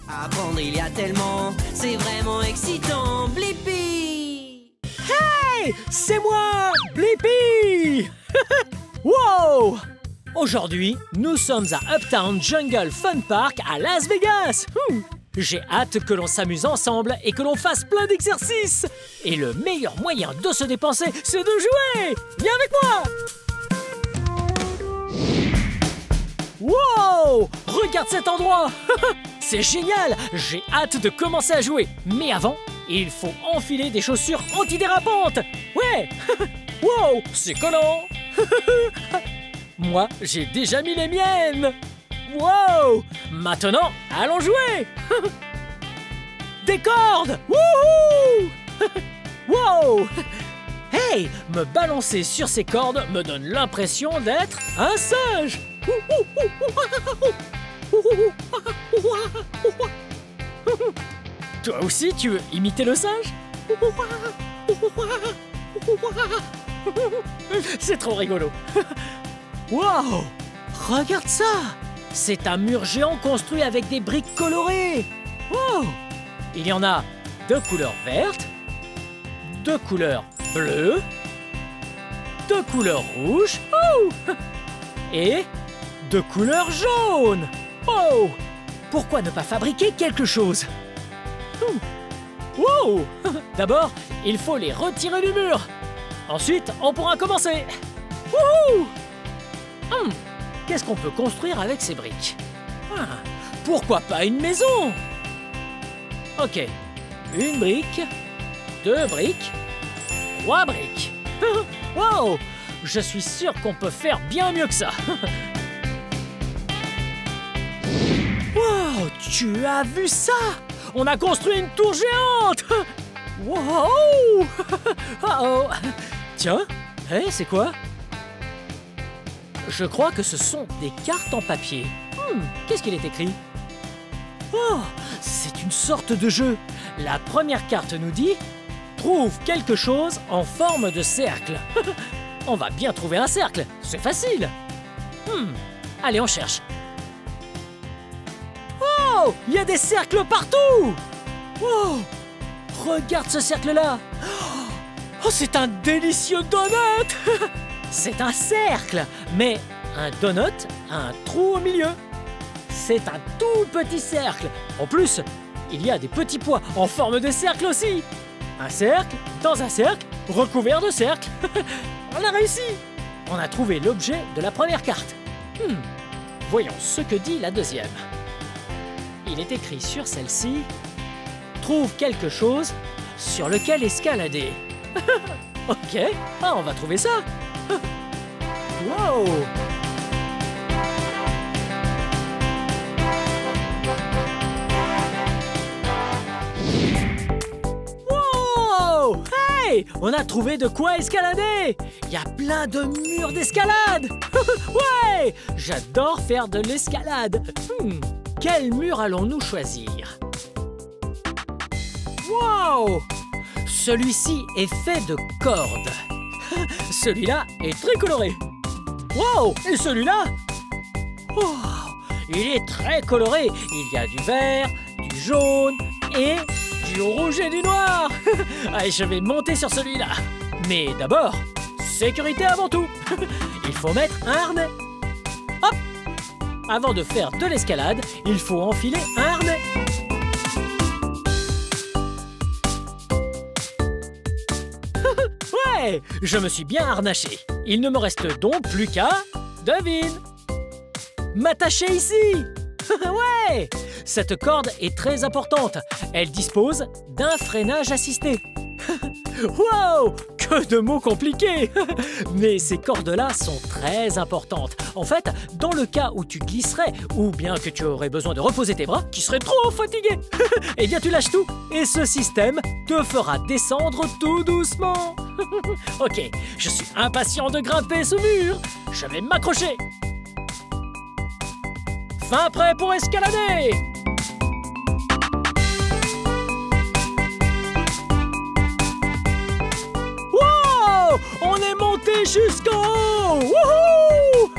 Apprendre, il y a tellement, c'est vraiment excitant. Blippi! Hey! C'est moi, Blippi! Wow! Aujourd'hui, nous sommes à Uptown Jungle Fun Park à Las Vegas. J'ai hâte que l'on s'amuse ensemble et que l'on fasse plein d'exercices. Et le meilleur moyen de se dépenser, c'est de jouer. Viens avec moi! Wow! Regarde cet endroit! C'est génial! J'ai hâte de commencer à jouer. Mais avant, il faut enfiler des chaussures antidérapantes. Ouais! Wow! C'est collant! Moi, j'ai déjà mis les miennes! Wow! Maintenant, allons jouer! Des cordes! Wouhou! Wow! Hey! Me balancer sur ces cordes me donne l'impression d'être un singe! Toi aussi, tu veux imiter le singe? C'est trop rigolo! Wow! Regarde ça! C'est un mur géant construit avec des briques colorées! Wow! Il y en a de couleur verte, de couleur bleue, de couleur rouge, et de couleur jaune! Oh! Pourquoi ne pas fabriquer quelque chose? Wow! D'abord, il faut les retirer du mur. Ensuite, on pourra commencer. Wouhou! Qu'est-ce qu'on peut construire avec ces briques? Pourquoi pas une maison? Ok, une brique, deux briques, trois briques. Wow! Je suis sûr qu'on peut faire bien mieux que ça. Wow! Tu as vu ça? On a construit une tour géante! Wow! Oh! Tiens, hey, c'est quoi? Je crois que ce sont des cartes en papier. Qu'est-ce qu'il est écrit? Oh! C'est une sorte de jeu. La première carte nous dit « Trouve quelque chose en forme de cercle. » On va bien trouver un cercle, c'est facile. Allez, on cherche. Oh! Il y a des cercles partout! Wow! Regarde ce cercle-là! Oh, c'est un délicieux donut! C'est un cercle, mais un donut a un trou au milieu. C'est un tout petit cercle. En plus, il y a des petits pois en forme de cercle aussi. Un cercle dans un cercle, recouvert de cercles. On a réussi! On a trouvé l'objet de la première carte. Voyons ce que dit la deuxième. Il est écrit sur celle-ci « Trouve quelque chose sur lequel escalader. » Ok, on va trouver ça. Wow! Wow! Hey! On a trouvé de quoi escalader! Il y a plein de murs d'escalade! Ouais! J'adore faire de l'escalade! Quel mur allons-nous choisir? Wow! Celui-ci est fait de cordes. Celui-là est très coloré. Wow! Et celui-là? Wow! Il est très coloré. Il y a du vert, du jaune et du rouge et du noir. Allez, je vais monter sur celui-là. Mais d'abord, sécurité avant tout. Il faut mettre un harnais. Hop! Avant de faire de l'escalade, il faut enfiler un harnais. Ouais! Je me suis bien harnaché. Il ne me reste donc plus qu'à... Devine! M'attacher ici! Ouais! Cette corde est très importante. Elle dispose d'un freinage assisté. Wow! Que de mots compliqués! Mais ces cordes-là sont très importantes. En fait, dans le cas où tu glisserais, ou bien que tu aurais besoin de reposer tes bras, qui seraient trop fatigués, eh bien tu lâches tout, et ce système te fera descendre tout doucement. Ok, je suis impatient de grimper ce mur. Je vais m'accrocher. Fin prêt pour escalader! On est monté jusqu'en haut! Wouhou!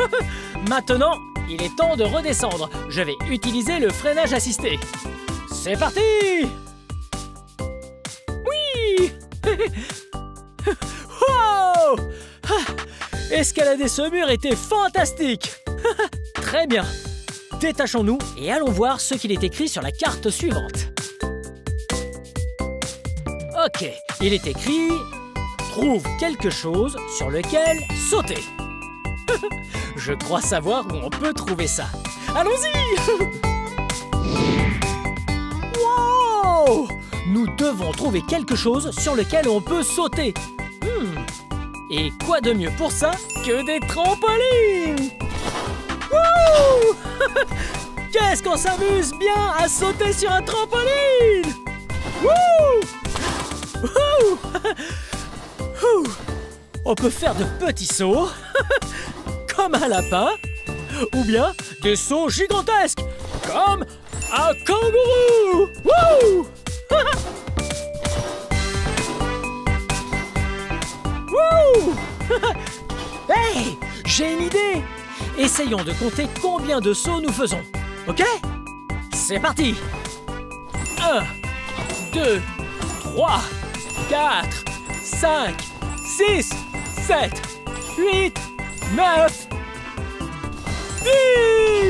Maintenant, il est temps de redescendre. Je vais utiliser le freinage assisté. C'est parti! Oui! Wow! Escalader ce mur était fantastique! Très bien. Détachons-nous et allons voir ce qu'il est écrit sur la carte suivante. Ok, il est écrit « Trouve quelque chose sur lequel sauter ». Je crois savoir où on peut trouver ça. Allons-y! Wow! Nous devons trouver quelque chose sur lequel on peut sauter. Et quoi de mieux pour ça que des trampolines? Wouh! Qu'est-ce qu'on s'amuse bien à sauter sur un trampoline! Wouh! Wouh! Ouh! On peut faire de petits sauts, comme un lapin, ou bien des sauts gigantesques, comme un kangourou! Wouh! Wouh! Hey! J'ai une idée! Essayons de compter combien de sauts nous faisons, ok? C'est parti! 1, 2, 3, 4, 5, 6, 7, 8, 9,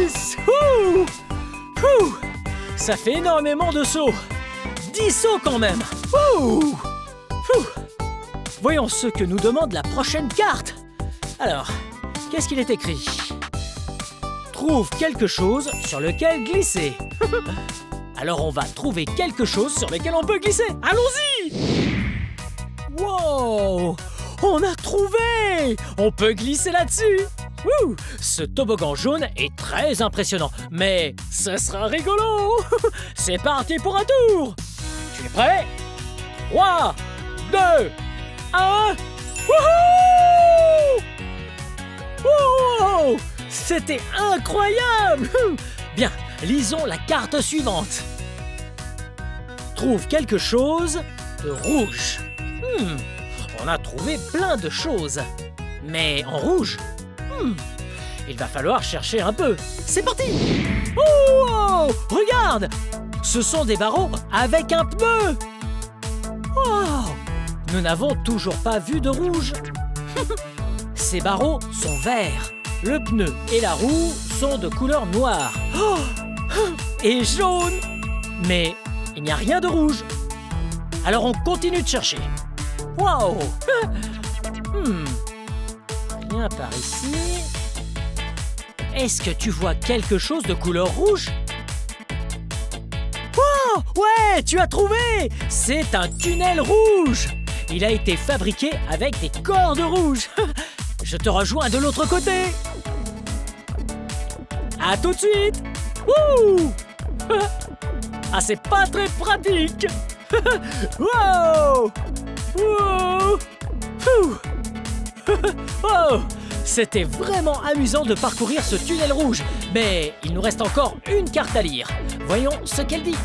10! Ouh! Ouh! Ça fait énormément de sauts! 10 sauts quand même! Ouh! Ouh! Voyons ce que nous demande la prochaine carte! Alors, qu'est-ce qu'il est écrit? Trouve quelque chose sur lequel glisser. Alors on va trouver quelque chose sur lequel on peut glisser. Allons-y! Wow! On a trouvé! On peut glisser là-dessus. Wouh! Ce toboggan jaune est très impressionnant, mais ce sera rigolo! C'est parti pour un tour! Tu es prêt? 3, 2, 1... Wouhou! Wow! C'était incroyable! Bien, lisons la carte suivante. Trouve quelque chose de rouge. On a trouvé plein de choses. Mais en rouge, il va falloir chercher un peu. C'est parti! Oh! Regarde! Ce sont des barreaux avec un pneu! Oh! Nous n'avons toujours pas vu de rouge. Ces barreaux sont verts. Le pneu et la roue sont de couleur noire. Oh! Et jaune. Mais il n'y a rien de rouge. Alors on continue de chercher. Wow! Rien par ici. Est-ce que tu vois quelque chose de couleur rouge? Wow! Ouais, tu as trouvé! C'est un tunnel rouge. Il a été fabriqué avec des cordes rouges. Je te rejoins de l'autre côté. À tout de suite. Wouh! Ah, c'est pas très pratique. Wow! Wow! Oh! C'était vraiment amusant de parcourir ce tunnel rouge. Mais il nous reste encore une carte à lire. Voyons ce qu'elle dit.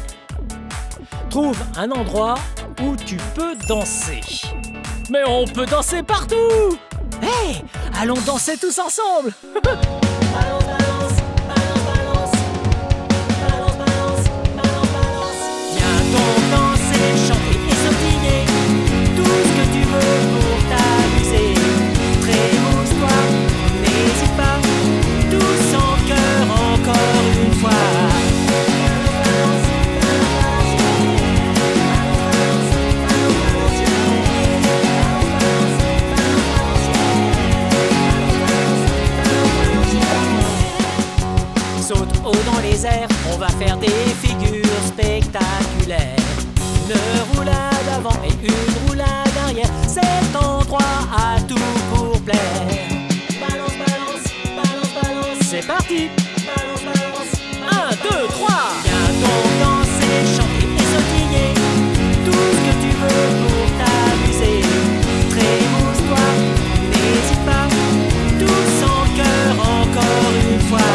Trouve un endroit où tu peux danser. Mais on peut danser partout! Hey! Allons danser tous ensemble! Balance, balance, balance, balance. Balance, balance, balance, balance. Viens donc danser, chanter et sautiller. Tout ce que tu veux pour t'amuser. Trémousse-toi, n'hésite pas. Tous en cœur encore une fois. Saute haut dans les airs, on va faire des figures spectaculaires. Une roulade avant et une roulade arrière, cet endroit a tout pour plaire. Balance, balance, balance, balance. C'est parti. Balance, balance. 1, 2, 3. Viens donc danser, chanter et sautiller. Tout ce que tu veux pour t'amuser. Trémousse-toi, n'hésite pas. Tous en cœur encore une fois.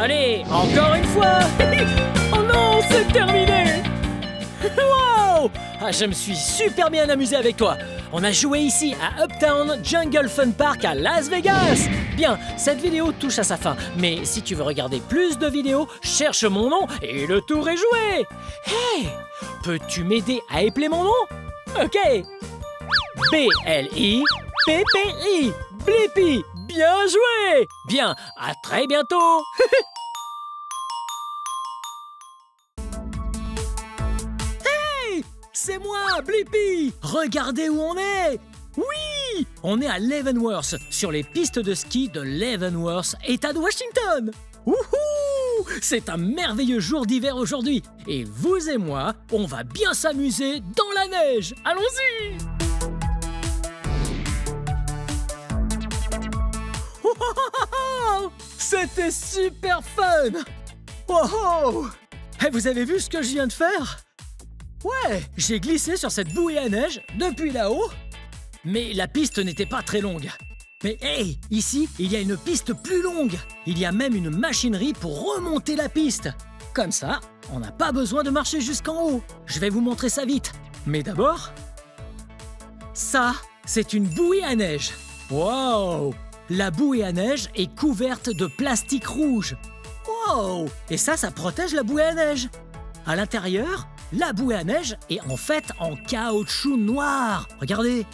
Allez, encore une fois. Oh non, c'est terminé. Wow! Ah, je me suis super bien amusé avec toi. On a joué ici à Uptown Jungle Fun Park à Las Vegas. Bien, cette vidéo touche à sa fin. Mais si tu veux regarder plus de vidéos, cherche mon nom et le tour est joué. Hey! Peux-tu m'aider à épeler mon nom? Ok. B-L-I-P-P-I. Blippi. Bien joué. Bien, à très bientôt. C'est moi, Blippi! Regardez où on est! Oui! On est à Leavenworth, sur les pistes de ski de Leavenworth, État de Washington! Wouhou! C'est un merveilleux jour d'hiver aujourd'hui. Et vous et moi, on va bien s'amuser dans la neige. Allons-y! C'était super fun! Wow! Et vous avez vu ce que je viens de faire? Ouais, j'ai glissé sur cette bouée à neige depuis là-haut. Mais la piste n'était pas très longue. Mais hey, ici, il y a une piste plus longue. Il y a même une machinerie pour remonter la piste. Comme ça, on n'a pas besoin de marcher jusqu'en haut. Je vais vous montrer ça vite. Mais d'abord, ça, c'est une bouée à neige. Wow! La bouée à neige est couverte de plastique rouge. Wow! Et ça protège la bouée à neige. À l'intérieur, la bouée à neige est en fait en caoutchouc noir. Regardez.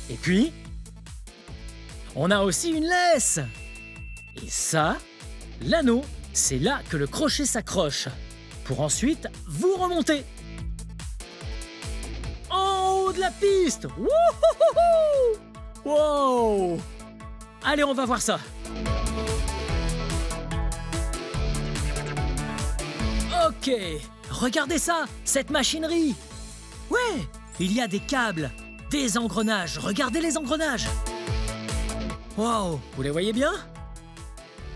Et puis, on a aussi une laisse. Et ça, l'anneau, c'est là que le crochet s'accroche. Pour ensuite vous remonter. En haut de la piste. Wouhouhou! Wow! Allez, on va voir ça. Ok. Regardez ça, cette machinerie. Ouais, il y a des câbles, des engrenages. Regardez les engrenages. Wow, vous les voyez bien?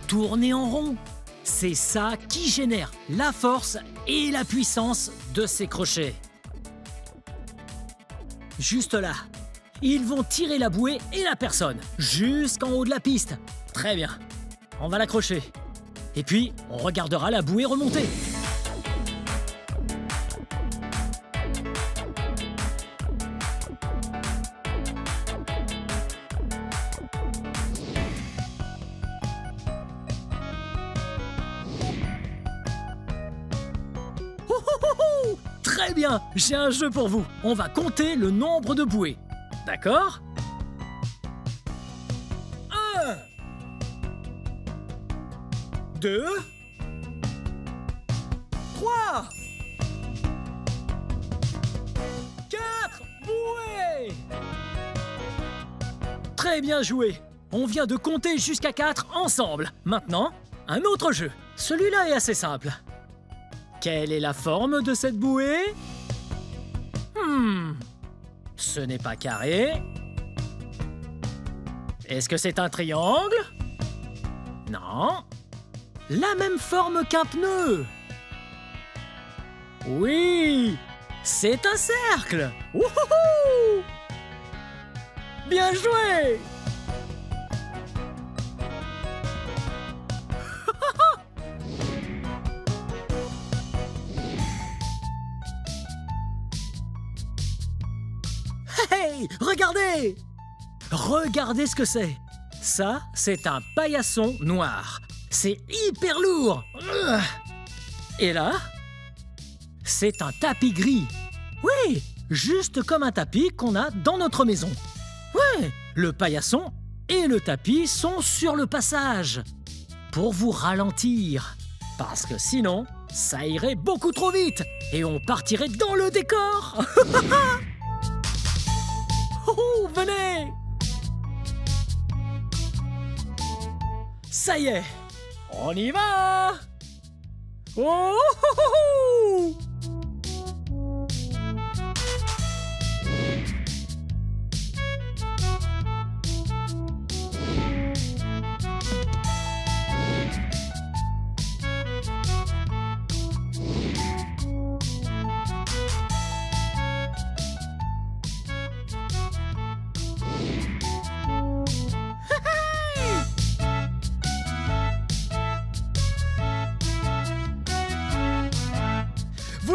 Tourner en rond. C'est ça qui génère la force et la puissance de ces crochets. Juste là. Ils vont tirer la bouée et la personne jusqu'en haut de la piste. Très bien. On va l'accrocher. Et puis, on regardera la bouée remonter. Très bien, j'ai un jeu pour vous. On va compter le nombre de bouées. D'accord? 1 2 3 4 bouées. Très bien joué. On vient de compter jusqu'à 4 ensemble. Maintenant, un autre jeu. Celui-là est assez simple. Quelle est la forme de cette bouée? Ce n'est pas carré. Est-ce que c'est un triangle? Non. La même forme qu'un pneu. Oui, c'est un cercle. Wouhou! Bien joué! Hey, regardez! Regardez ce que c'est. Ça, c'est un paillasson noir. C'est hyper lourd. Et là, c'est un tapis gris. Oui, juste comme un tapis qu'on a dans notre maison. Ouais, le paillasson et le tapis sont sur le passage pour vous ralentir. Parce que sinon, ça irait beaucoup trop vite et on partirait dans le décor. Oh, venez! Ça y est, on y va! Oh, oh, oh, oh.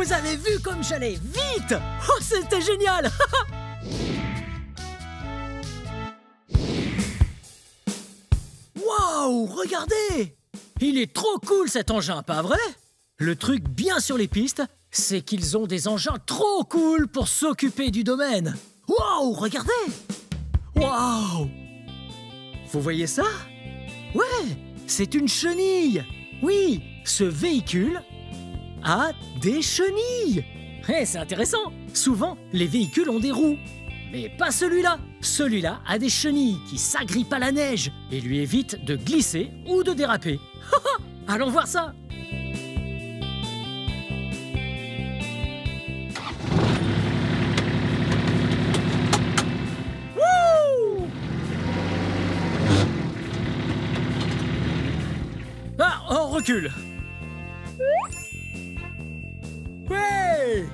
Vous avez vu comme j'allais vite? Oh, c'était génial! Waouh, regardez! Il est trop cool cet engin, pas vrai? Le truc bien sur les pistes, c'est qu'ils ont des engins trop cool pour s'occuper du domaine. Waouh, regardez! Waouh! Vous voyez ça? Ouais, c'est une chenille! Oui, ce véhicule a des chenilles! Eh, c'est intéressant! Souvent, les véhicules ont des roues. Mais pas celui-là! Celui-là a des chenilles qui s'agrippent à la neige et lui évitent de glisser ou de déraper. Allons voir ça! Wouh! Ah, on recule! Ouais!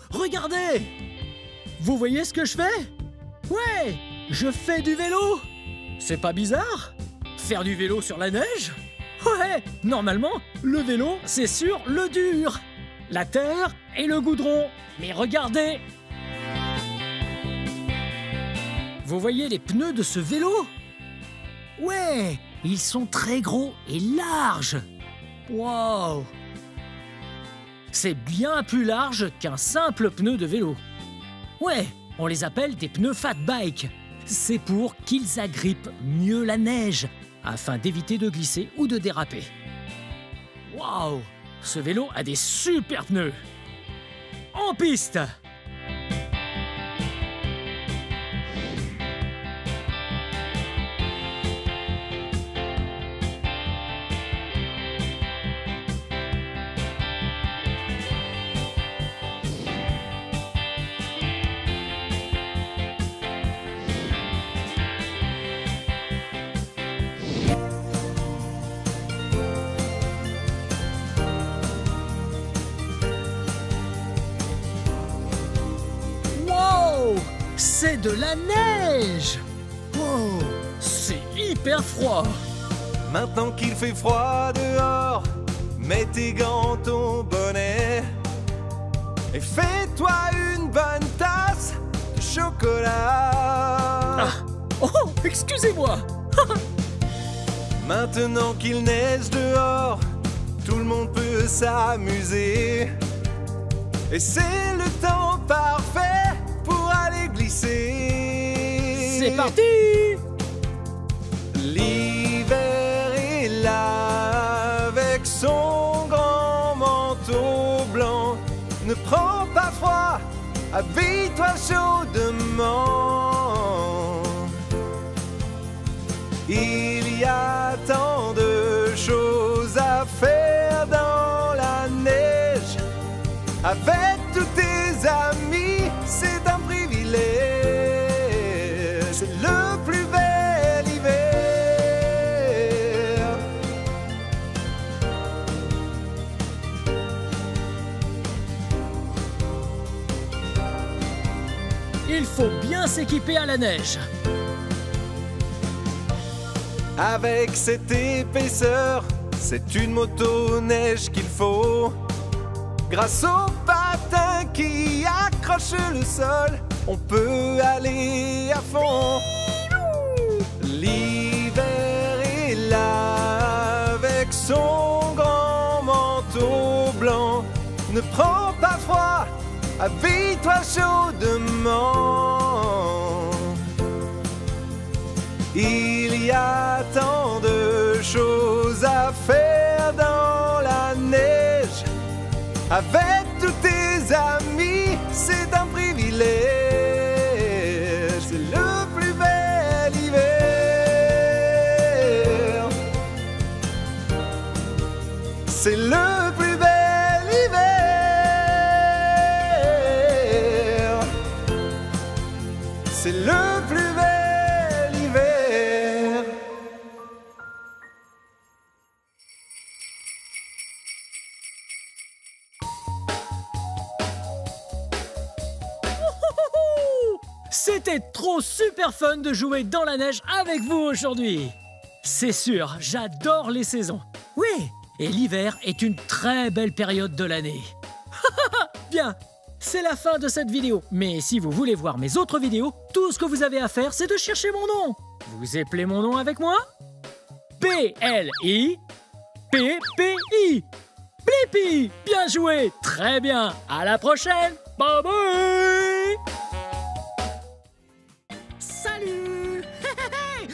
Regardez! Vous voyez ce que je fais? Ouais! Je fais du vélo! C'est pas bizarre? Faire du vélo sur la neige? Ouais! Normalement, le vélo, c'est sur le dur! La terre et le goudron! Mais regardez! Vous voyez les pneus de ce vélo? Ouais! Ils sont très gros et larges! Wow! C'est bien plus large qu'un simple pneu de vélo. Ouais, on les appelle des pneus fat bike. C'est pour qu'ils agrippent mieux la neige, afin d'éviter de glisser ou de déraper. Waouh! Ce vélo a des super pneus! En piste! C'est de la neige! Oh, c'est hyper froid! Maintenant qu'il fait froid dehors, mets tes gants, ton bonnet et fais-toi une bonne tasse de chocolat. Ah. Oh, excusez-moi! Maintenant qu'il neige dehors, tout le monde peut s'amuser et c'est le temps parfait pour aller glisser. C'est parti! L'hiver est là avec son grand manteau blanc. Ne prends pas froid, habille-toi chaudement. Il y a tant de choses à faire dans la neige. Avec tous tes amis, c'est un privilège. C'est le plus bel hiver. Il faut bien s'équiper à la neige. Avec cette épaisseur, c'est une moto-neige qu'il faut. Grâce aux patins qui accrochent le sol, on peut aller à fond. L'hiver est là avec son grand manteau blanc. Ne prends pas froid, habille-toi chaudement. Il y a tant de choses à faire dans la neige. Avec tous tes amis, c'est un privilège. C'est le plus bel hiver. C'est le plus bel hiver. c'est le plus bel hiver. C'était trop super fun de jouer dans la neige avec vous aujourd'hui. C'est sûr, j'adore les saisons. Oui, et l'hiver est une très belle période de l'année. Bien, c'est la fin de cette vidéo. Mais si vous voulez voir mes autres vidéos, tout ce que vous avez à faire, c'est de chercher mon nom. Vous appelez mon nom avec moi? Blippi. Blippi. Bien joué. Très bien. À la prochaine. Bye bye. Salut.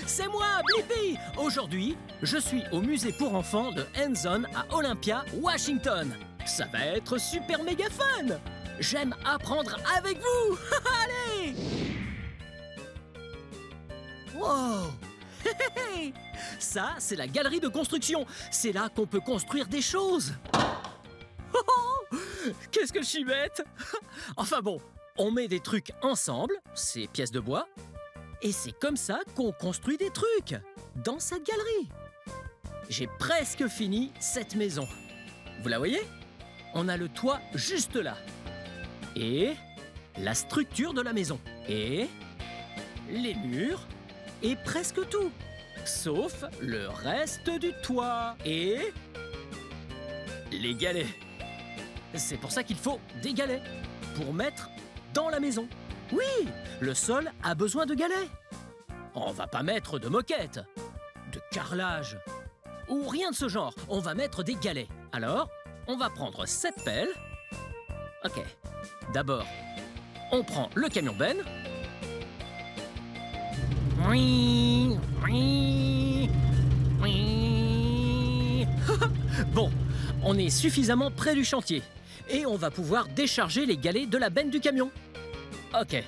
C'est moi, Blippi. Aujourd'hui, je suis au musée pour enfants de Hands-On à Olympia, Washington. Ça va être super méga fun. J'aime apprendre avec vous. Allez. Wow. Ça, c'est la galerie de construction. C'est là qu'on peut construire des choses. Qu'est-ce que je suis bête. Enfin bon, on met des trucs ensemble, ces pièces de bois, et c'est comme ça qu'on construit des trucs dans cette galerie. J'ai presque fini cette maison. Vous la voyez? On a le toit juste là. Et la structure de la maison. Et les murs. Et presque tout. Sauf le reste du toit. Et les galets. C'est pour ça qu'il faut des galets. Pour mettre dans la maison. Oui, le sol a besoin de galets. On va pas mettre de moquette, de carrelage, ou rien de ce genre. On va mettre des galets. Alors, on va prendre cette pelle. Ok. D'abord, on prend le camion benne. Oui, oui, oui. Bon, on est suffisamment près du chantier. Et on va pouvoir décharger les galets de la benne du camion. Ok.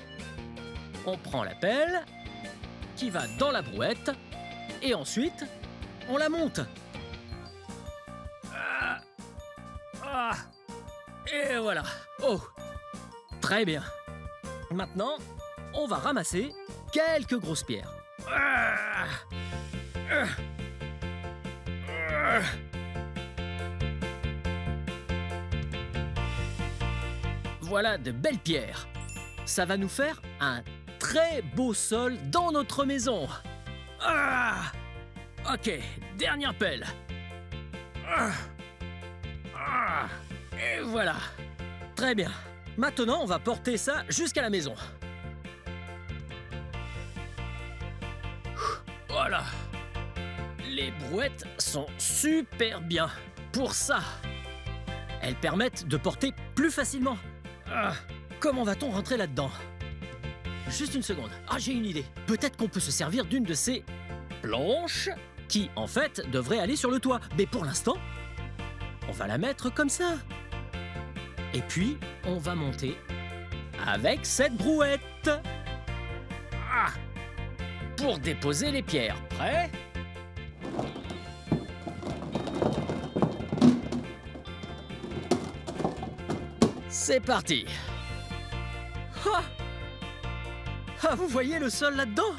On prend la pelle, qui va dans la brouette, et ensuite, on la monte. Et voilà. Oh, très bien. Maintenant, on va ramasser quelques grosses pierres. Voilà de belles pierres. Ça va nous faire un très beau sol dans notre maison. Ok, dernière pelle. Et voilà. Très bien. Maintenant, on va porter ça jusqu'à la maison. Voilà. Les brouettes sont super bien pour ça. Elles permettent de porter plus facilement. Comment va-t-on rentrer là-dedans? Juste une seconde. J'ai une idée. Peut-être qu'on peut se servir d'une de ces planches qui, en fait, devrait aller sur le toit. Mais pour l'instant, on va la mettre comme ça. Et puis, on va monter avec cette brouette. Pour déposer les pierres. Prêt? C'est parti. Vous voyez le sol là-dedans?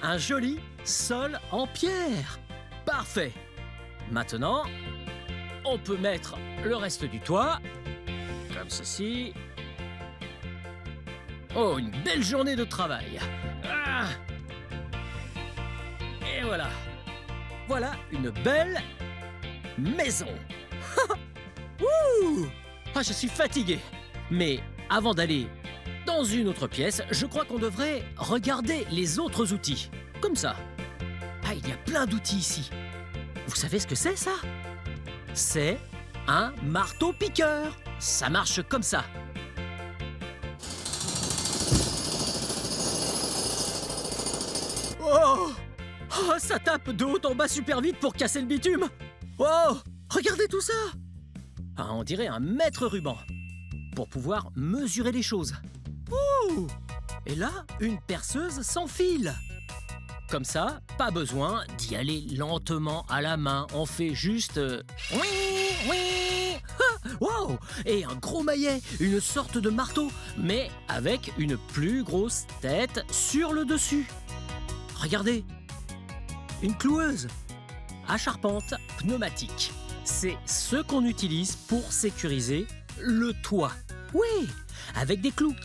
Un joli sol en pierre. Parfait. Maintenant, on peut mettre le reste du toit, comme ceci. Oh, une belle journée de travail. Et voilà. Voilà une belle maison. Je suis fatigué. Mais avant d'aller dans une autre pièce, je crois qu'on devrait regarder les autres outils. Comme ça. Il y a plein d'outils ici. Vous savez ce que c'est, ça? C'est un marteau-piqueur. Ça marche comme ça. Ça tape de haut en bas super vite pour casser le bitume. Regardez tout ça. On dirait un mètre ruban pour pouvoir mesurer les choses. Et là, une perceuse sans fil. Comme ça, pas besoin d'y aller lentement à la main. On fait juste... Wow. Wow! Et un gros maillet, une sorte de marteau, mais avec une plus grosse tête sur le dessus. Regardez, une cloueuse à charpente pneumatique. C'est ce qu'on utilise pour sécuriser le toit. Oui, avec des clous.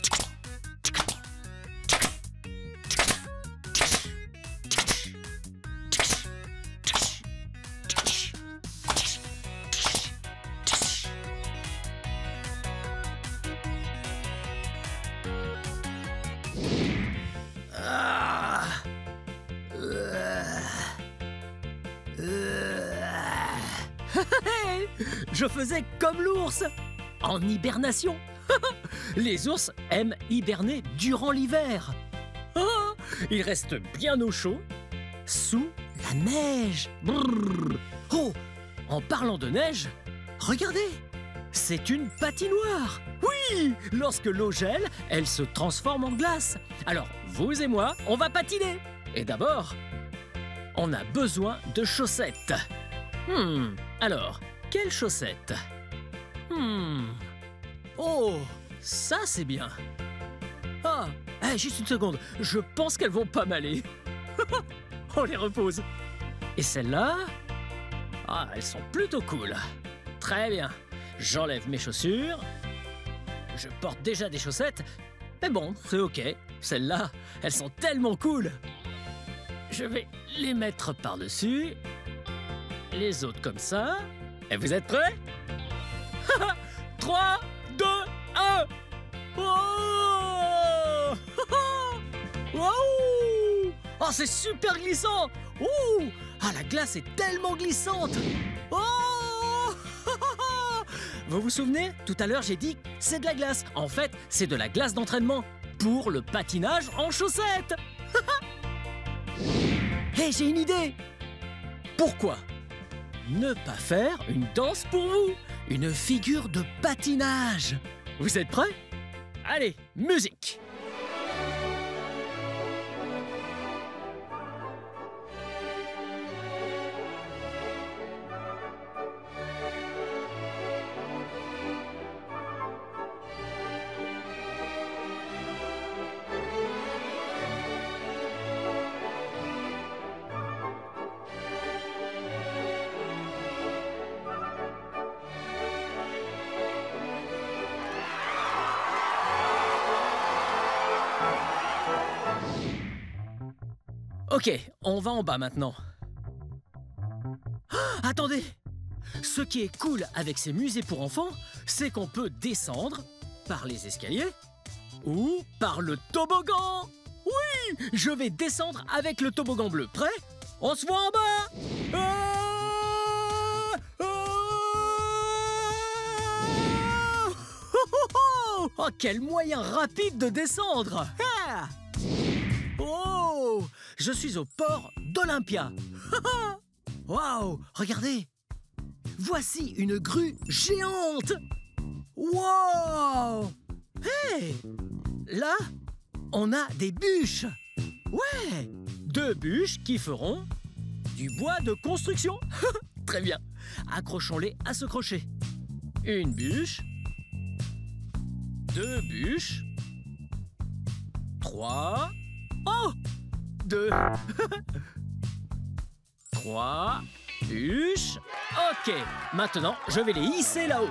Je faisais comme l'ours, en hibernation. Les ours aiment hiberner durant l'hiver. Ils restent bien au chaud, sous la neige. Brrr. Oh, en parlant de neige, regardez, c'est une patinoire. Oui, lorsque l'eau gèle, elle se transforme en glace. Alors, vous et moi, on va patiner. Et d'abord, on a besoin de chaussettes. Alors, quelles chaussettes? Oh, ça c'est bien. Ah, juste une seconde, je pense qu'elles vont pas m'aller. On les repose. Et celles-là? Ah, elles sont plutôt cool. Très bien, j'enlève mes chaussures. Je porte déjà des chaussettes, mais bon, c'est ok. Celles-là, elles sont tellement cool. Je vais les mettre par-dessus. Les autres comme ça. Et vous êtes prêts? 3, 2, 1. Oh! Wow! Oh, c'est super glissant! Ouh! Ah, la glace est tellement glissante! Oh! Vous vous souvenez? Tout à l'heure, j'ai dit que c'est de la glace. En fait, c'est de la glace d'entraînement pour le patinage en chaussettes. Hé, j'ai une idée! Pourquoi ne pas faire une danse pour vous? Une figure de patinage. Vous êtes prêts? Allez, musique! Ok, on va en bas maintenant. Ah, attendez! Ce qui est cool avec ces musées pour enfants, c'est qu'on peut descendre par les escaliers ou par le toboggan. Oui! Je vais descendre avec le toboggan bleu. Prêt? On se voit en bas! Oh, quel moyen rapide de descendre! Oh! Je suis au port d'Olympia. Waouh! Regardez! Voici une grue géante! Wow! Hey! Là, on a des bûches. Ouais! 2 bûches qui feront du bois de construction. Très bien. Accrochons-les à ce crochet. Une bûche. 2 bûches. 3. Oh! 2. 3 bûches. Ok, maintenant je vais les hisser là-haut.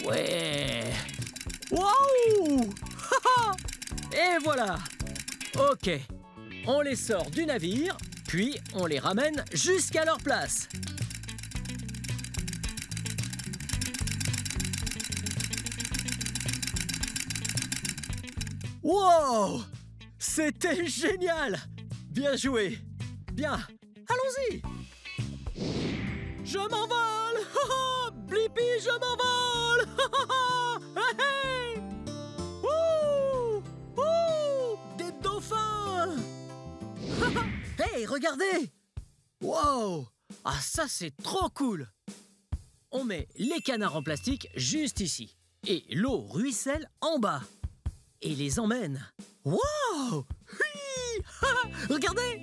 Ouais. Waouh! Et voilà. Ok, on les sort du navire, puis on les ramène jusqu'à leur place. Wow! C'était génial! Bien joué! Bien, allons-y! Je m'envole! Blippi, je m'envole! Hey! Ouh! Ouh! Des dauphins! Hey, regardez! Wow! Ah, ça, c'est trop cool! On met les canards en plastique juste ici. Et l'eau ruisselle en bas. Et les emmène. Wow! Oui! Regardez!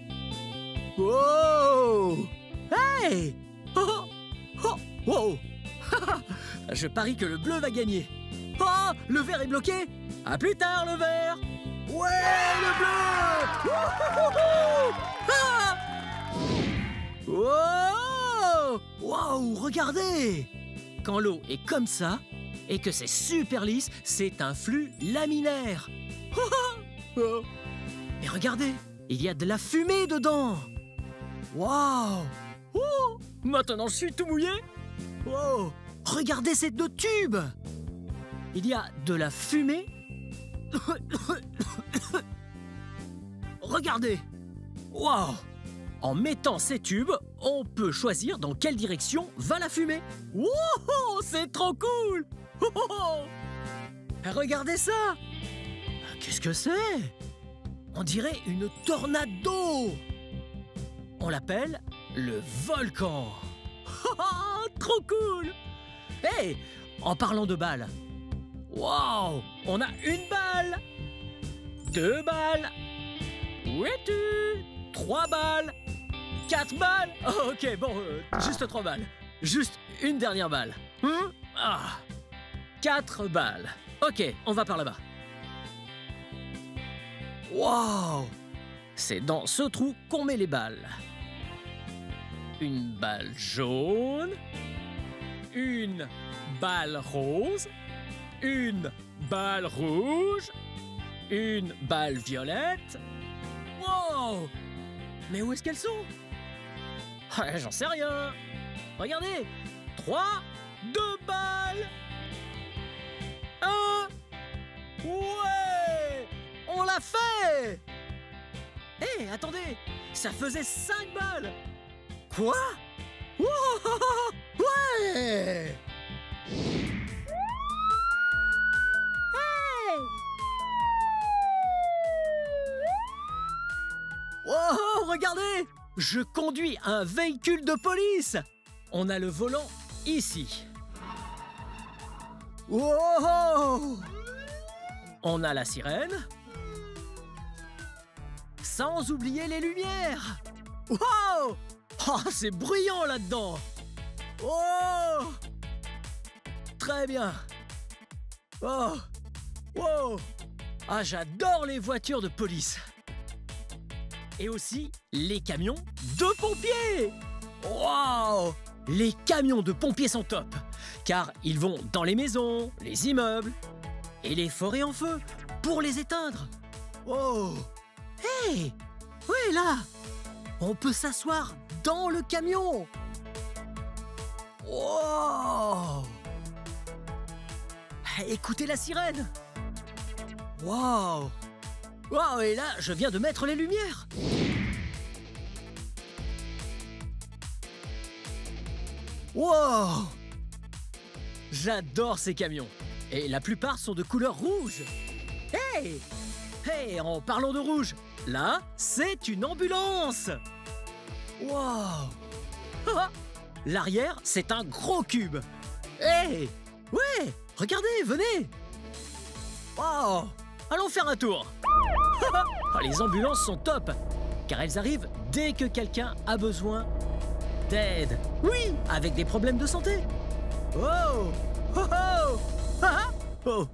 Wow! Hey! Oh! Oh! Wow! Je parie que le bleu va gagner. Oh! Le vert est bloqué. À plus tard, le vert. Ouais, le bleu! Ah! Wow! Wow! Regardez! Quand l'eau est comme ça et que c'est super lisse, c'est un flux laminaire. Oh! Et regardez, il y a de la fumée dedans. Waouh! Oh! Maintenant, je suis tout mouillé. Wow! Regardez ces deux tubes. Il y a de la fumée. Regardez. Waouh! En mettant ces tubes, on peut choisir dans quelle direction va la fumée. Wow! C'est trop cool. Oh! Regardez ça. Qu'est-ce que c'est? On dirait une tornade d'eau. On l'appelle le volcan. Trop cool. Hey, en parlant de balles. Waouh, on a une balle, 2 balles, où es-tu? 3 balles, 4 balles. Oh, ok, bon, juste 3 balles. Juste une dernière balle. 4 balles. Ok, on va par là-bas. Waouh! C'est dans ce trou qu'on met les balles. Une balle jaune, une balle rose, une balle rouge, une balle violette. Wow! Mais où est-ce qu'elles sont? J'en sais rien. Regardez, 3, 2 balles. 1. Ouais! On l'a fait! Hé, attendez! Ça faisait 5 balles! Quoi? Wow! Ouais! Hey! Wow, regardez! Je conduis un véhicule de police! On a le volant ici. Wow! On a la sirène. Sans oublier les lumières. Wow! Oh, c'est bruyant là-dedans. Oh! Très bien. Oh! Wow! Ah, j'adore les voitures de police. Et aussi les camions de pompiers. Wow! Les camions de pompiers sont top, car ils vont dans les maisons, les immeubles et les forêts en feu pour les éteindre. Oh! Hey! Ouais, là! On peut s'asseoir dans le camion! Wow! Écoutez la sirène! Wow! Wow, et là, je viens de mettre les lumières! Wow! J'adore ces camions! Et la plupart sont de couleur rouge! Hey! Hey, en parlant de rouge, là, c'est une ambulance! Wow! L'arrière, c'est un gros cube! Hey! Ouais! Regardez, venez! Wow! Allons faire un tour! Les ambulances sont top, car elles arrivent dès que quelqu'un a besoin d'aide. Oui, avec des problèmes de santé. Oh! Oh! Oh! Ah! Oh!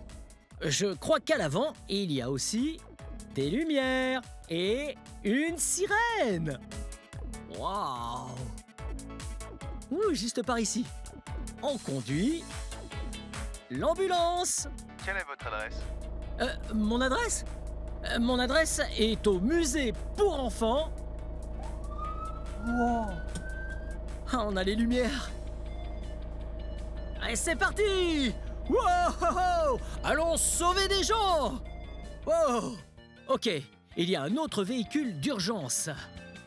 Je crois qu'à l'avant, il y a aussi des lumières et une sirène. Waouh! Ouh, juste par ici. On conduit l'ambulance. Quelle est votre adresse? Mon adresse? Mon adresse est au musée pour enfants. Wow! Ah, on a les lumières. Allez, c'est parti! Wow! Allons sauver des gens! Wow! Ok, il y a un autre véhicule d'urgence.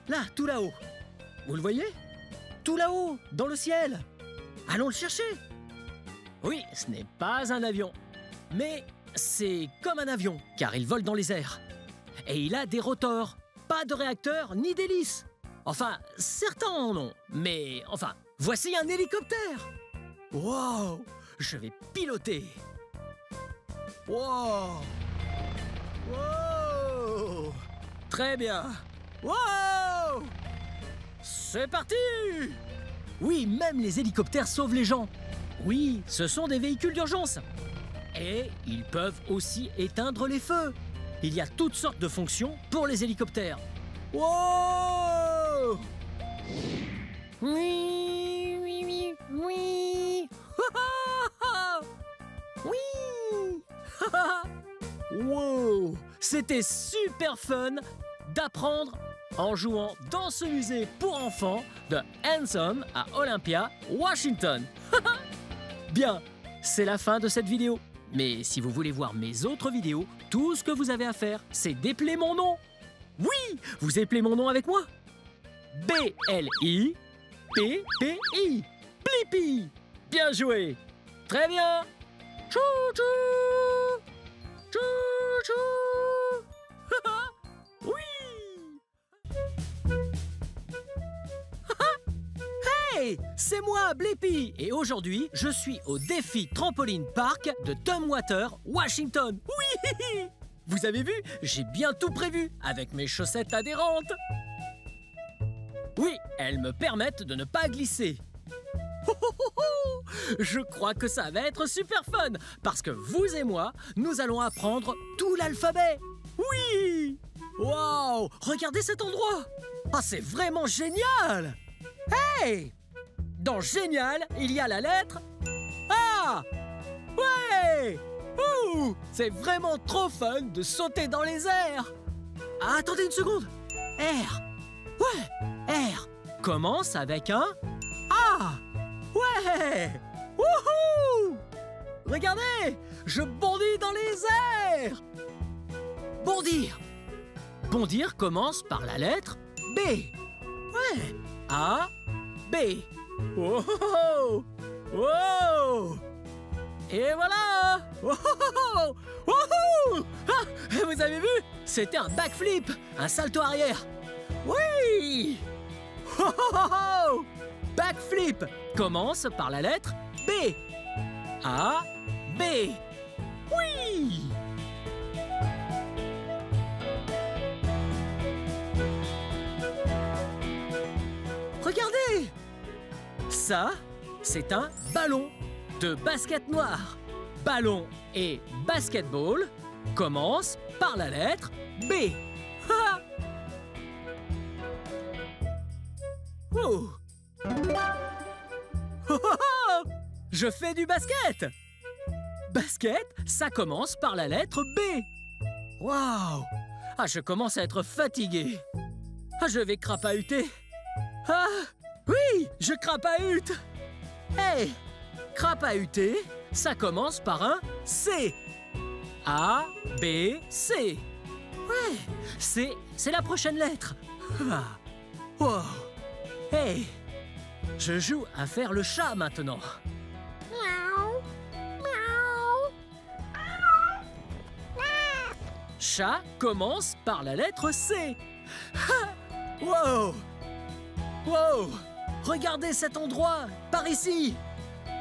Là, tout là-haut. Vous le voyez? Tout là-haut, dans le ciel. Allons le chercher. Oui, ce n'est pas un avion. Mais c'est comme un avion, car il vole dans les airs. Et il a des rotors. Pas de réacteurs ni d'hélices. Enfin, certains en ont. Mais enfin, voici un hélicoptère. Wow! Je vais piloter. Wow! Wow! Très bien. Wow! C'est parti! Oui, même les hélicoptères sauvent les gens. Oui, ce sont des véhicules d'urgence. Et ils peuvent aussi éteindre les feux. Il y a toutes sortes de fonctions pour les hélicoptères. Wow! Oui, oui, oui, oui. Oui. Wow! C'était super fun d'apprendre en jouant dans ce musée pour enfants de Handsome à Olympia, Washington. Bien, c'est la fin de cette vidéo. Mais si vous voulez voir mes autres vidéos, tout ce que vous avez à faire, c'est d'épeler mon nom. Oui, vous épelez mon nom avec moi. B-L-I-P-P-I. Blippi. Bien joué. Très bien. Chou-chou. Chou-chou. Oui. Hey, c'est moi, Blippi. Et aujourd'hui, je suis au défi Trampoline Park de Tumwater, Washington. Oui. Vous avez vu, j'ai bien tout prévu avec mes chaussettes adhérentes. Oui, elles me permettent de ne pas glisser. Je crois que ça va être super fun parce que vous et moi, nous allons apprendre tout l'alphabet. Oui! Wow! Regardez cet endroit! Ah, c'est vraiment génial! Hey! Dans génial, il y a la lettre A! Ouais! Ouh! C'est vraiment trop fun de sauter dans les airs! Ah, attendez une seconde! R! Ouais! R commence avec un A! Ouais! Wouhou! Regardez! Je bondis dans les airs! Bondir! Bondir commence par la lettre B. Ouais! A, B. Oh! Oh! Oh! Et voilà! Oh! Oh! Oh! Ah! Vous avez vu? C'était un backflip, un salto arrière. Oui! Oh! Oh! Oh! Backflip commence par la lettre B. A, B. Oui! Regardez! Ça, c'est un ballon de basket noir. Ballon et basketball commencent par la lettre B. Ha! Oh! Oh, oh, oh! Je fais du basket! Basket, ça commence par la lettre B. Waouh! Ah, je commence à être fatigué. Ah, je vais crapahuter. Ah, oui, je crapahute. Hey, crapahuter, ça commence par un C. A, B, C. Ouais, c'est la prochaine lettre. Ah. Wow. Hey, je joue à faire le chat maintenant. Miaou, miaou. Chat commence par la lettre C. Ah. Wow. Wow. Regardez cet endroit, par ici.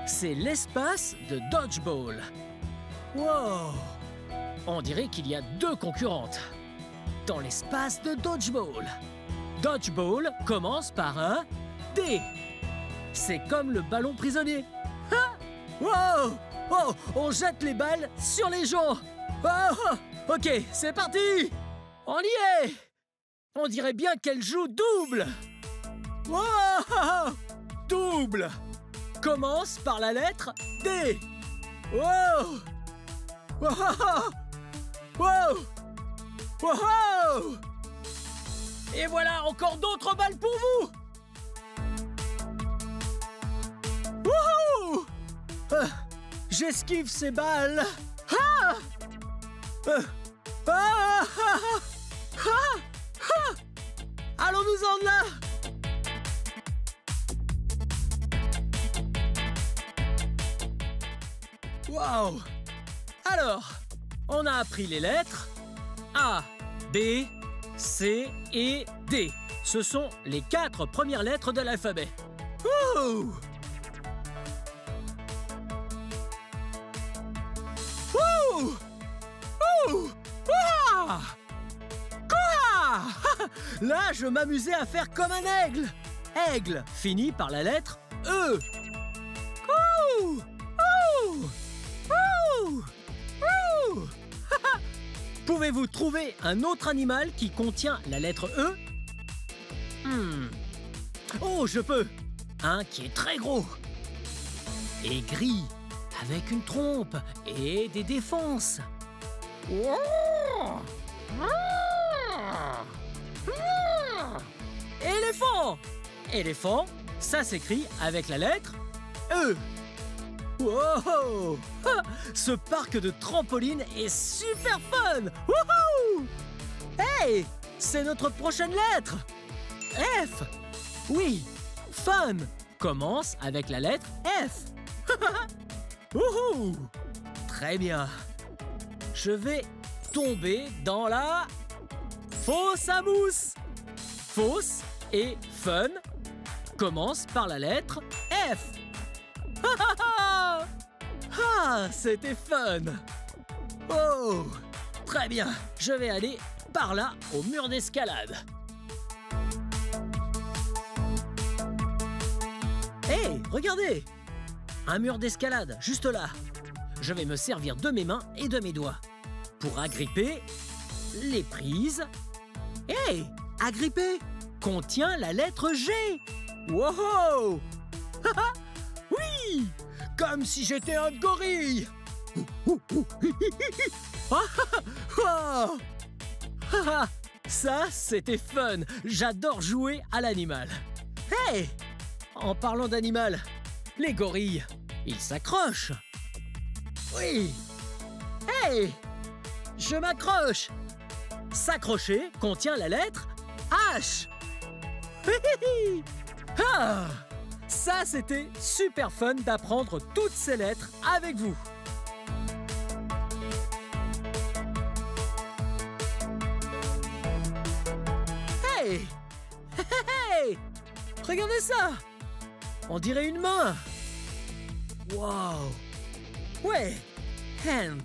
C'est l'espace de dodgeball. Wow. On dirait qu'il y a deux concurrentes dans l'espace de dodgeball. Dodgeball commence par un D. C'est comme le ballon prisonnier. Ah! Wow! Oh, on jette les balles sur les gens. Oh! Ok, c'est parti. On y est. On dirait bien qu'elle joue double. Wow! Double commence par la lettre D. Wow! Wow! Wow! Wow! Et voilà, encore d'autres balles pour vous! Wouhou! J'esquive ces balles! Ah! Allons-nous-en là! Wow! Alors, on a appris les lettres A, B, C et D. Ce sont les 4 premières lettres de l'alphabet. Ouh! Ouh! Ouh! Ah! Quoi? Là, je m'amusais à faire comme un aigle. aigle finit par la lettre E. Ouh! Ouh! Ouh! Ouh! Pouvez-vous trouver un autre animal qui contient la lettre E? Oh, je peux! Un qui est très gros et gris, avec une trompe et des défenses. Éléphant! Éléphant, ça s'écrit avec la lettre E. Wow! Ce parc de trampoline est super fun! Wouhou! Hey! C'est notre prochaine lettre! F! Oui, fun commence avec la lettre F. Wouhou! Très bien. Je vais tomber dans la fosse à mousse. Fosse et fun commencent par la lettre F. Ah, c'était fun. Oh, très bien. Je vais aller par là au mur d'escalade. Hé, regardez! Un mur d'escalade, juste là. Je vais me servir de mes mains et de mes doigts pour agripper les prises. Hé, agripper contient la lettre G. Wow! Oui! Comme si j'étais un gorille. Ça, c'était fun. J'adore jouer à l'animal. Hey! En parlant d'animal, les gorilles, ils s'accrochent. Oui. Hey! Je m'accroche. S'accrocher contient la lettre H. Ah! Ça, c'était super fun d'apprendre toutes ces lettres avec vous. Hey! Hey! Regardez ça! On dirait une main. Wow! Ouais! Hand,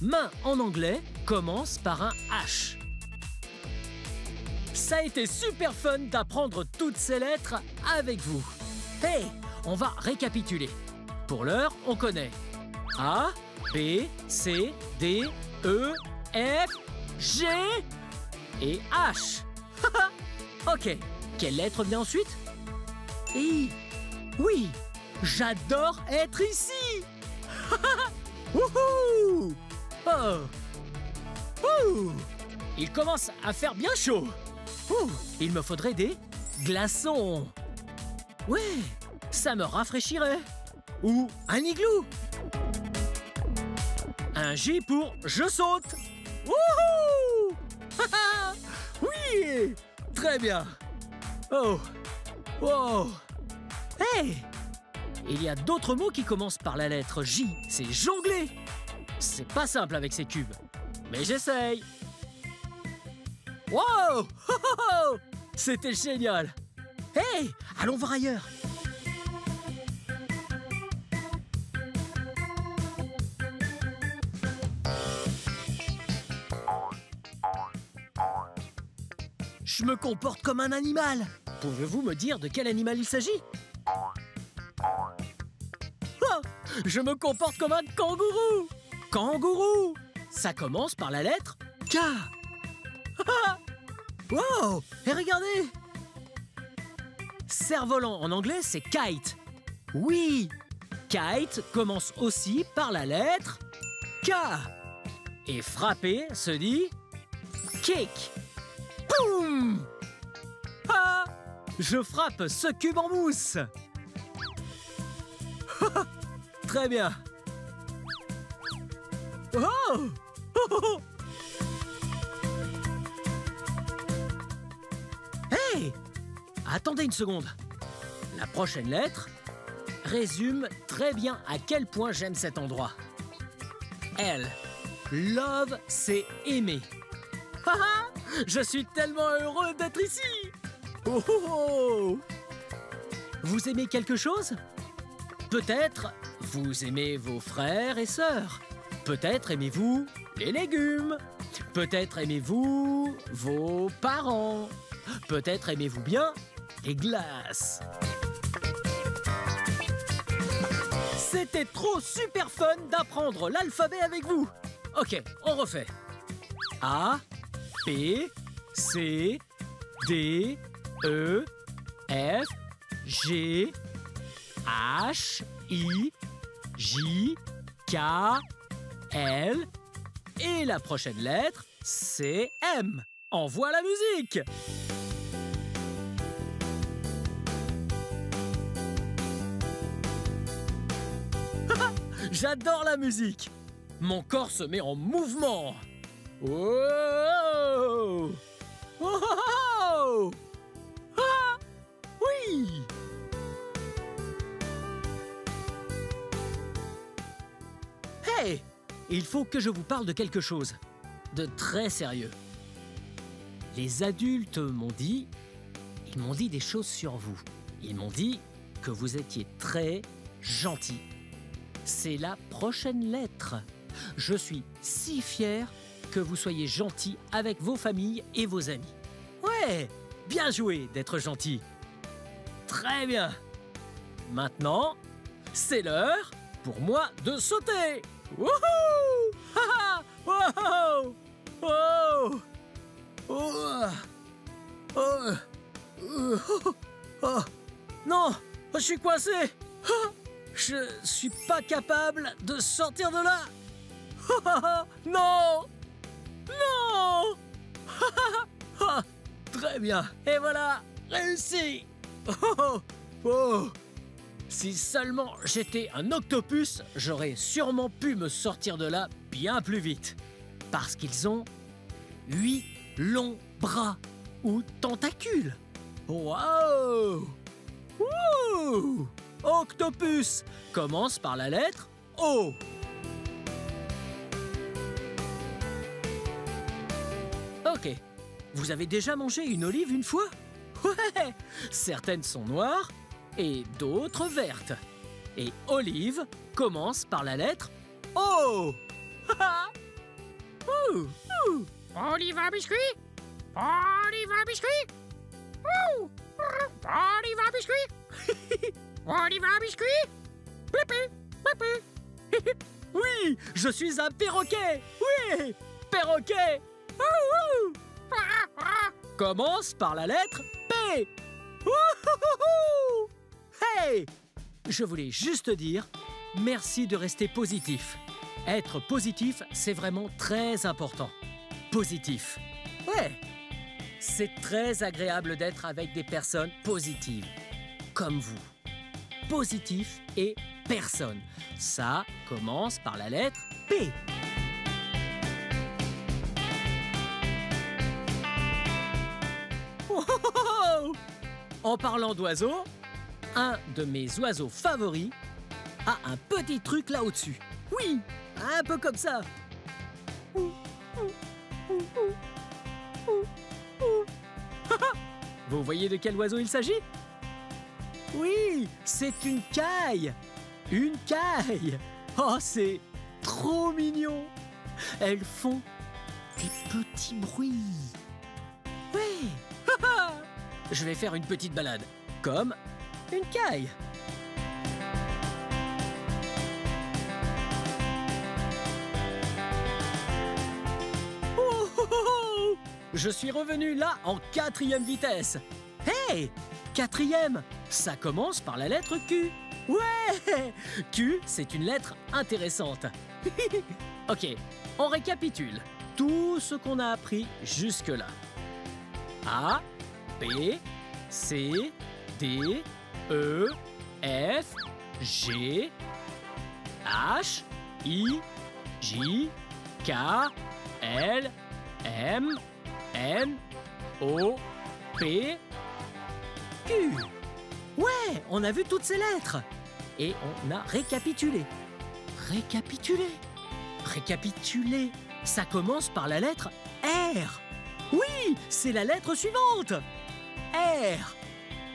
main en anglais, commence par un H. Ça a été super fun d'apprendre toutes ces lettres avec vous. Hey! On va récapituler. Pour l'heure, on connaît A, B, C, D, E, F, G et H. Ok, quelle lettre vient ensuite? I. Oui, j'adore être ici. Wouhou! Oh! Ouh! Il commence à faire bien chaud. Ouh! Il me faudrait des glaçons. Ouais, ça me rafraîchirait. Ou un igloo. Un J pour je saute. Wouhou! Oui! Très bien. Oh! Wow! Hey! Il y a d'autres mots qui commencent par la lettre J. C'est jongler. C'est pas simple avec ces cubes. Mais j'essaye. Wow! C'était génial. Hey! Allons voir ailleurs. Je me comporte comme un animal. Pouvez-vous me dire de quel animal il s'agit? Oh, je me comporte comme un kangourou. Kangourou. Ça commence par la lettre K. Wow! Et regardez! Cerf-volant en anglais, c'est kite. Oui! Kite commence aussi par la lettre K. Et frapper se dit kick. Boum! Ah! Je frappe ce cube en mousse. Très bien. Oh! Hey! Attendez une seconde. La prochaine lettre résume très bien à quel point j'aime cet endroit. L. Love, c'est aimer. Haha! Je suis tellement heureux d'être ici. Oh, oh, oh. Vous aimez quelque chose? Peut-être vous aimez vos frères et sœurs. Peut-être aimez-vous les légumes. Peut-être aimez-vous vos parents. Peut-être aimez-vous bien et glace. C'était trop super fun d'apprendre l'alphabet avec vous. Ok, on refait. A, P, C, D, E, F, G, H, I, J, K, L. Et la prochaine lettre, c'est M. Envoie la musique! J'adore la musique! Mon corps se met en mouvement! Oh! Oh! Ah! Oui! Hey! Il faut que je vous parle de quelque chose de très sérieux. Les adultes m'ont dit des choses sur vous. Ils m'ont dit que vous étiez très gentil. C'est la prochaine lettre. Je suis si fier que vous soyez gentil avec vos familles et vos amis. Ouais, bien joué d'être gentil. Très bien. Maintenant, c'est l'heure pour moi de sauter. Wouhou! Ha ha! Wow! Oh! Oh! Oh! Oh! Non! Je suis coincé! Je suis pas capable de sortir de là! Non! Non! Très bien! Et voilà! Réussi! Oh! Oh! Si seulement j'étais un octopus, j'aurais sûrement pu me sortir de là bien plus vite. Parce qu'ils ont 8 longs bras ou tentacules. Waouh! Ouh! Octopus commence par la lettre O. Ok. Vous avez déjà mangé une olive une fois? Ouais! Certaines sont noires et d'autres vertes. Et olive commence par la lettre O. Olive à biscuit. Olive à biscuit. Olive à biscuit. Olive à biscuit. Pipi, pipi. Oui, je suis un perroquet. Oui, perroquet. Commence par la lettre P. Hey! Je voulais juste dire merci de rester positif. Être positif, c'est vraiment très important. Positif. Ouais. C'est très agréable d'être avec des personnes positives. Comme vous. Positif et personne. Ça commence par la lettre P. Oh! En parlant d'oiseaux, un de mes oiseaux favoris a un petit truc là au-dessus. Oui, un peu comme ça. Vous voyez de quel oiseau il s'agit? Oui, c'est une caille. Une caille. Oh, c'est trop mignon. Elles font des petits bruits. Oui. Je vais faire une petite balade, comme une caille. Oh! Je suis revenu là en 4e vitesse. Hey! 4e, ça commence par la lettre Q. Ouais! Q, c'est une lettre intéressante. Ok, on récapitule tout ce qu'on a appris jusque-là. A, B, C, D, E, F, G, H, I, J, K, L, M, N, O, P, Q. Ouais, on a vu toutes ces lettres. Et on a récapitulé. Récapituler. Ça commence par la lettre R. Oui, c'est la lettre suivante. R.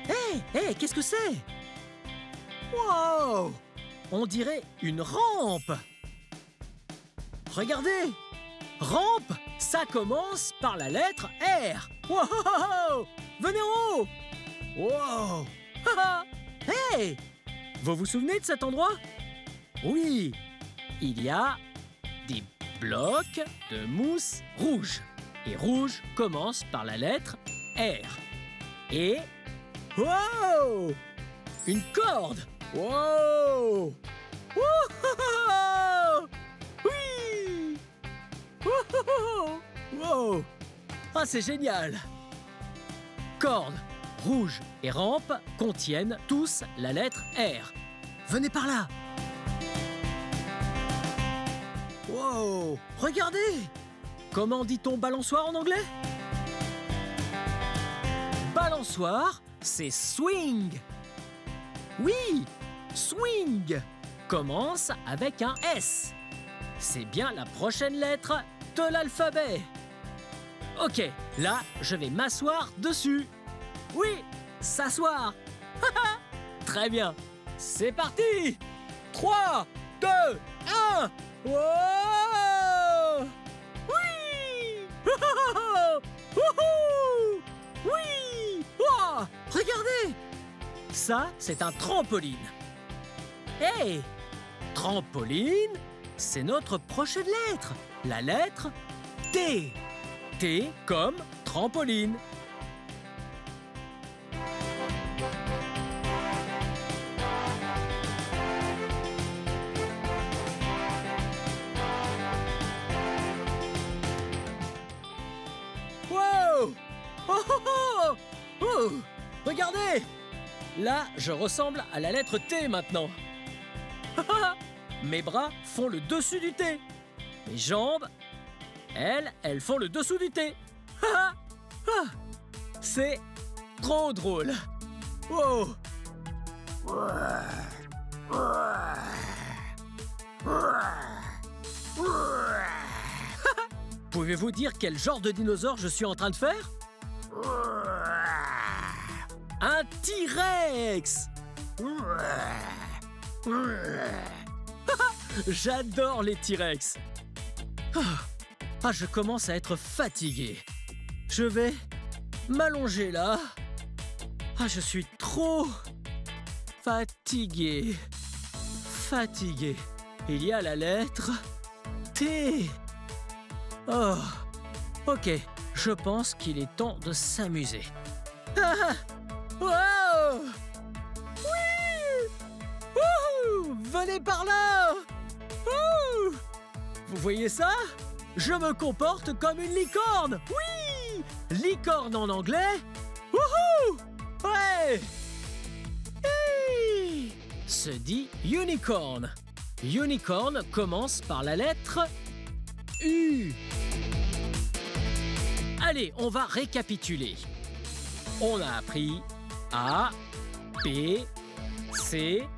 Hé, qu'est-ce que c'est? Wow! On dirait une rampe. Regardez. Rampe, ça commence par la lettre R. Wow! Venez en haut. Wow! Hey! Vous vous souvenez de cet endroit? Oui! Il y a des blocs de mousse rouge. Et rouge commence par la lettre R. Et... Wow! Une corde! Wow! Wouhou! Oui! Wouhou! Wow! Ah, c'est génial! Corde, rouge et rampe contiennent tous la lettre R. Venez par là! Wow! Regardez! Comment dit-on balançoire en anglais? Balançoire, c'est swing. Oui, swing commence avec un S. C'est bien la prochaine lettre de l'alphabet. Ok, là, je vais m'asseoir dessus. Oui, s'asseoir. Très bien. C'est parti. 3, 2, 1. Wow! Oui! Wouhou! Oui! Oh! Regardez! Ça, c'est un trampoline. Hey! Trampoline, c'est notre prochaine lettre. La lettre T. T comme trampoline. Wow! Oh, oh, oh! Oh! Regardez! Là, je ressemble à la lettre T maintenant. Mes bras font le dessus du T. Mes jambes, elles font le dessous du T. C'est trop drôle. Wow! Pouvez-vous dire quel genre de dinosaure je suis en train de faire? Un T-Rex! J'adore les T-Rex. Ah, je commence à être fatigué. Je vais m'allonger là. Ah, je suis trop fatigué. Fatigué. Il y a la lettre T. Oh, ok. Je pense qu'il est temps de s'amuser. Wow! Oui! Wouhou! Venez par là! Ouh! Vous voyez ça? Je me comporte comme une licorne! Oui! Licorne en anglais? Wouhou! Ouais! Hi! Se dit unicorn. Unicorn commence par la lettre U. Allez, on va récapituler. On a appris A, B, C,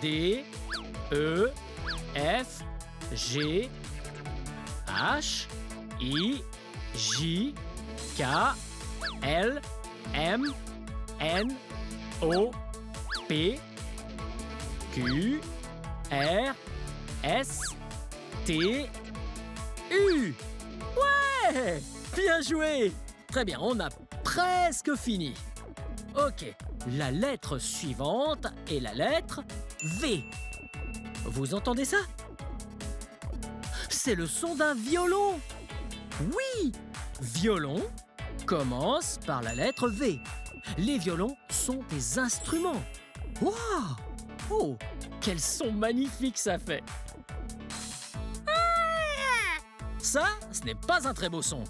D, E, F, G, H, I, J, K, L, M, N, O, P, Q, R, S, T, U. Ouais! Bien joué! Très bien, on a presque fini. Ok, la lettre suivante est la lettre V. Vous entendez ça? C'est le son d'un violon. Oui! Violon commence par la lettre V. Les violons sont des instruments. Waouh! Oh, quel son magnifique ça fait! Ça, ce n'est pas un très beau son.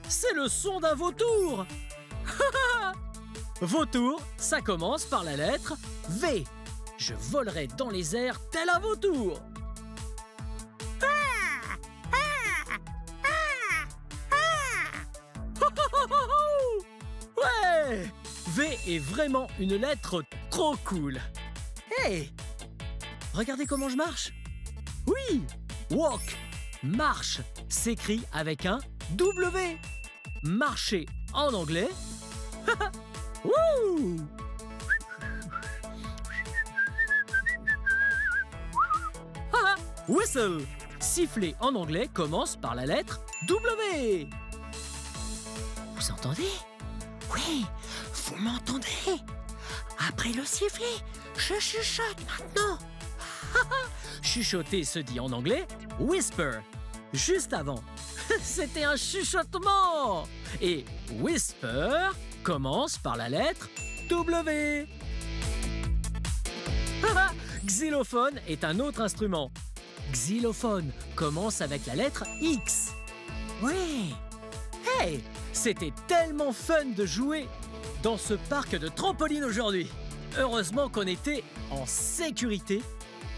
C'est le son d'un vautour. Vautour, ça commence par la lettre V. Je volerai dans les airs tel un vautour. Ouais! V est vraiment une lettre trop cool. Hey! Regardez comment je marche. Oui! Walk, marche, s'écrit avec un W. Marcher en anglais. Wouh! Whistle, siffler en anglais commence par la lettre W. Vous entendez? Oui, vous m'entendez? Après le sifflet, je chuchote maintenant. Chuchoter se dit en anglais whisper. Juste avant, c'était un chuchotement. Et whisper commence par la lettre W. Xylophone est un autre instrument. Xylophone commence avec la lettre X. Oui. Hey, c'était tellement fun de jouer dans ce parc de trampoline aujourd'hui. Heureusement qu'on était en sécurité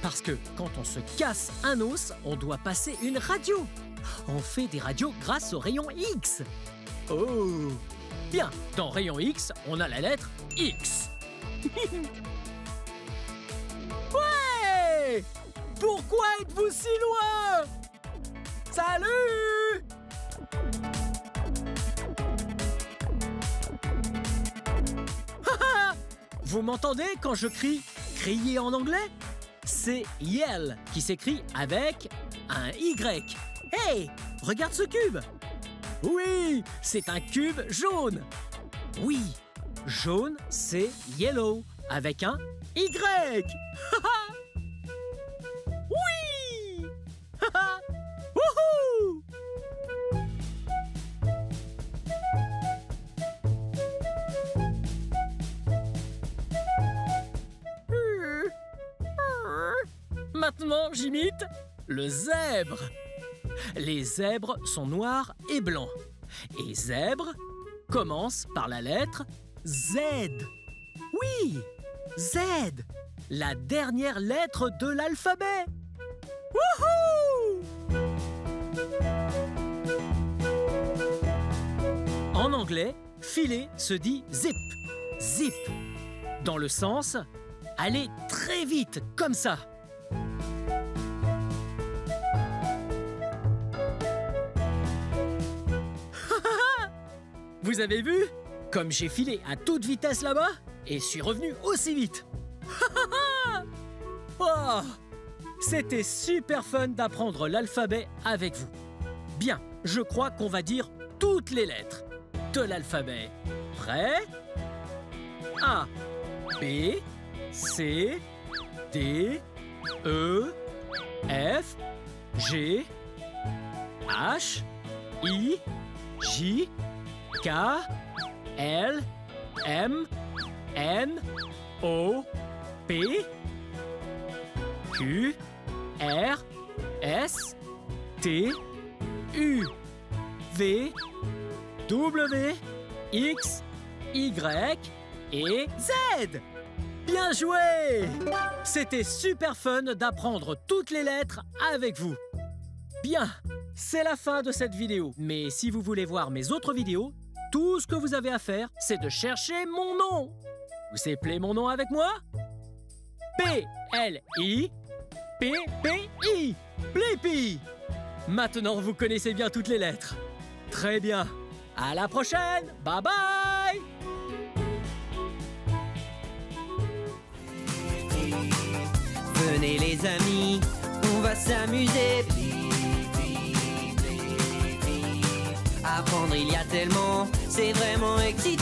parce que quand on se casse un os, on doit passer une radio. On fait des radios grâce au rayon X. Oh! Bien, dans rayon X, on a la lettre X. Ouais! Pourquoi êtes-vous si loin? Salut! Vous m'entendez quand je crie crier en anglais? C'est yell qui s'écrit avec un Y. Hey, regarde ce cube! Oui, c'est un cube jaune. Oui, jaune, c'est yellow avec un Y. Oui! Wouhou! Maintenant, j'imite le zèbre. Les zèbres sont noirs et blancs. Et zèbre commence par la lettre Z. Oui, Z, la dernière lettre de l'alphabet. Wouhou! En anglais, filet se dit zip, zip, dans le sens aller très vite, comme ça. Vous avez vu? Comme j'ai filé à toute vitesse là-bas et suis revenu aussi vite. Oh, c'était super fun d'apprendre l'alphabet avec vous. Bien, je crois qu'on va dire toutes les lettres de l'alphabet. Prêt? A, B, C, D, E, F, G, H, I, J, K, L, M, N, O, P, Q, R, S, T, U, V, W, X, Y et Z. Bien joué! C'était super fun d'apprendre toutes les lettres avec vous. Bien, c'est la fin de cette vidéo. Mais si vous voulez voir mes autres vidéos, tout ce que vous avez à faire, c'est de chercher mon nom. Vous appelez mon nom avec moi? P-L-I P-P-I Blippi. Maintenant, vous connaissez bien toutes les lettres. Très bien. À la prochaine. Bye bye. Venez les amis, on va s'amuser. Apprendre il y a tellement, c'est vraiment excitant.